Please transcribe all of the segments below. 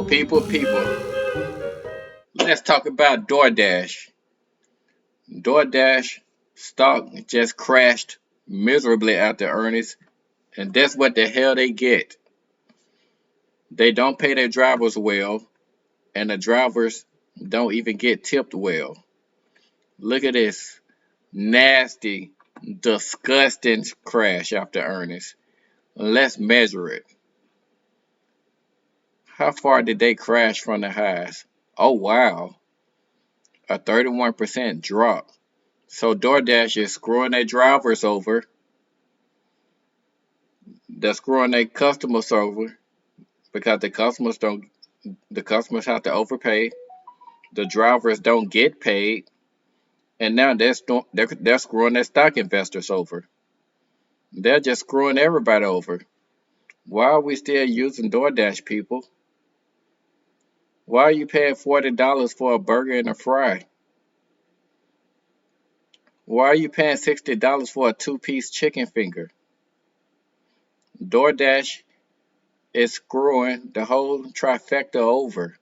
People. Let's talk about Doordash. Doordash stock just crashed miserably after earnings, and that's what the hell they get. They don't pay their drivers well, and the drivers don't even get tipped well. Look at this nasty, disgusting crash after earnings. Let's measure it. How far did they crash from the highs? Oh wow, a 31% drop. So DoorDash is screwing their drivers over. They're screwing their customers over because the customers have to overpay. The drivers don't get paid, and now they're screwing their stock investors over. They're just screwing everybody over. Why are we still using DoorDash, people? Why are you paying $40 for a burger and a fry? Why are you paying $60 for a two-piece chicken finger? DoorDash is screwing the whole trifecta over.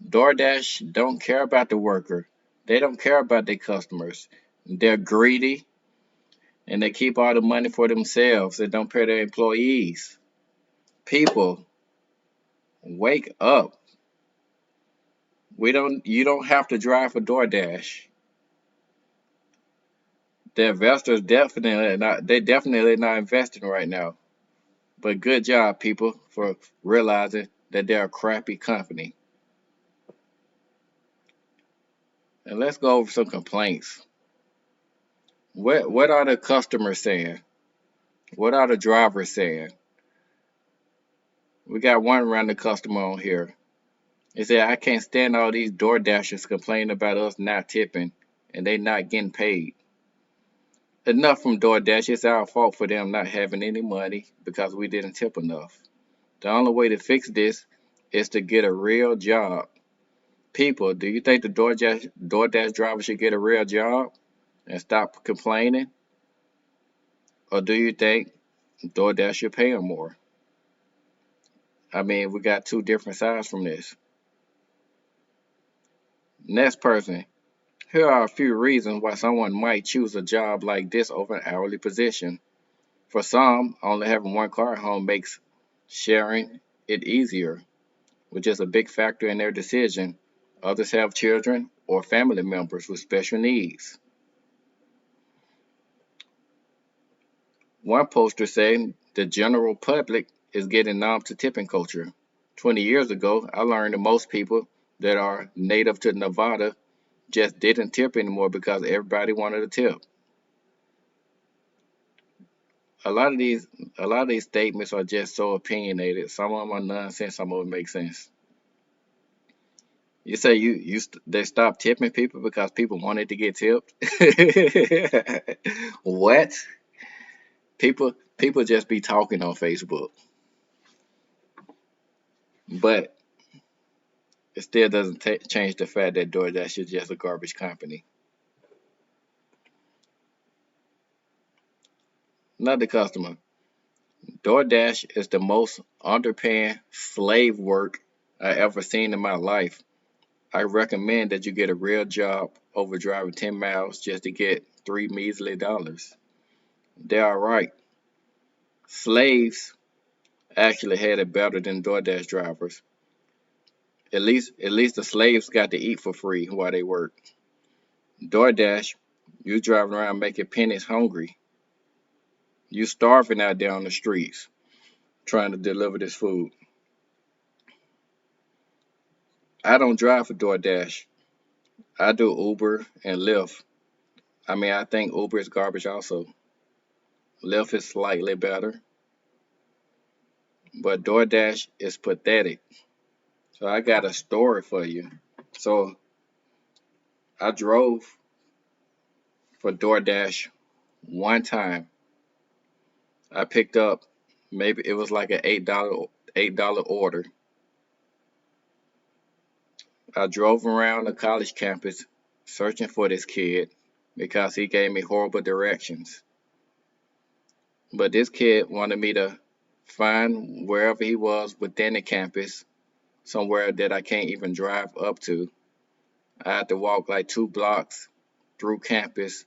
DoorDash don't care about the worker. They don't care about their customers. They're greedy and they keep all the money for themselves and don't pay their employees. People, wake up. You don't have to drive for DoorDash. The investors definitely not investing right now. But good job, people, for realizing that they're a crappy company. And let's go over some complaints. What are the customers saying? What are the drivers saying? We got one random customer on here. He said, I can't stand all these door dashers complaining about us not tipping and they not getting paid. Enough from DoorDash. It's our fault for them not having any money because we didn't tip enough. The only way to fix this is to get a real job. People, do you think the DoorDash driver should get a real job and stop complaining? Or do you think DoorDash should pay them more? I mean, we got two different sides from this. Next person. Here are a few reasons why someone might choose a job like this over an hourly position. For some, only having one car at home makes sharing it easier, which is a big factor in their decision. Others have children or family members with special needs. One poster said the general public is getting numb to tipping culture. 20 years ago, I learned that most people that are native to Nevada just didn't tip anymore because everybody wanted a tip. A lot of these a lot of these statements are just so opinionated. Some of them are nonsense, some of them make sense. You say they stopped tipping people because people wanted to get tipped? What? People just be talking on Facebook. But it still doesn't change the fact that DoorDash is just a garbage company. Another customer. DoorDash is the most underpaying slave work I ever seen in my life. I recommend that you get a real job over driving 10 miles just to get three measly dollars. They are right. Slaves actually had it better than DoorDash drivers. At least the slaves got to eat for free while they worked. DoorDash, you driving around making pennies hungry. You starving out there on the streets trying to deliver this food. I don't drive for DoorDash. I do Uber and Lyft. I mean, I think Uber is garbage also. Lyft is slightly better, but DoorDash is pathetic. So I got a story for you. So I drove for DoorDash one time. I picked up maybe it was like an $8 order. I drove around the college campus searching for this kid because he gave me horrible directions. But this kid wanted me to find wherever he was within the campus somewhere that I can't even drive up to. I had to walk like 2 blocks through campus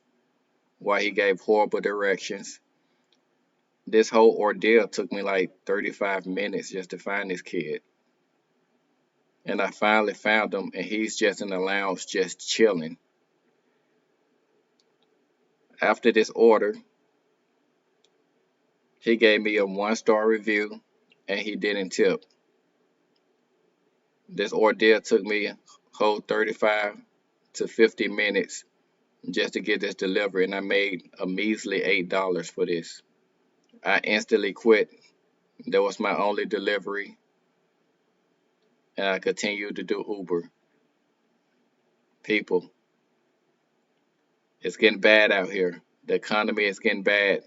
while he gave horrible directions. This whole ordeal took me like 35 minutes just to find this kid. And I finally found him, and he's just in the lounge just chilling. After this order, he gave me a 1-star review and he didn't tip. This ordeal took me a whole 35 to 50 minutes just to get this delivery, and I made a measly $8 for this. I instantly quit. That was my only delivery, and I continued to do Uber. People, it's getting bad out here. The economy is getting bad.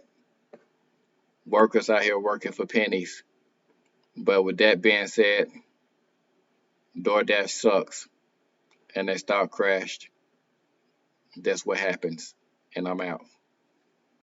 Workers out here working for pennies. But with that being said, DoorDash sucks, and their stock crashed. That's what happens, and I'm out.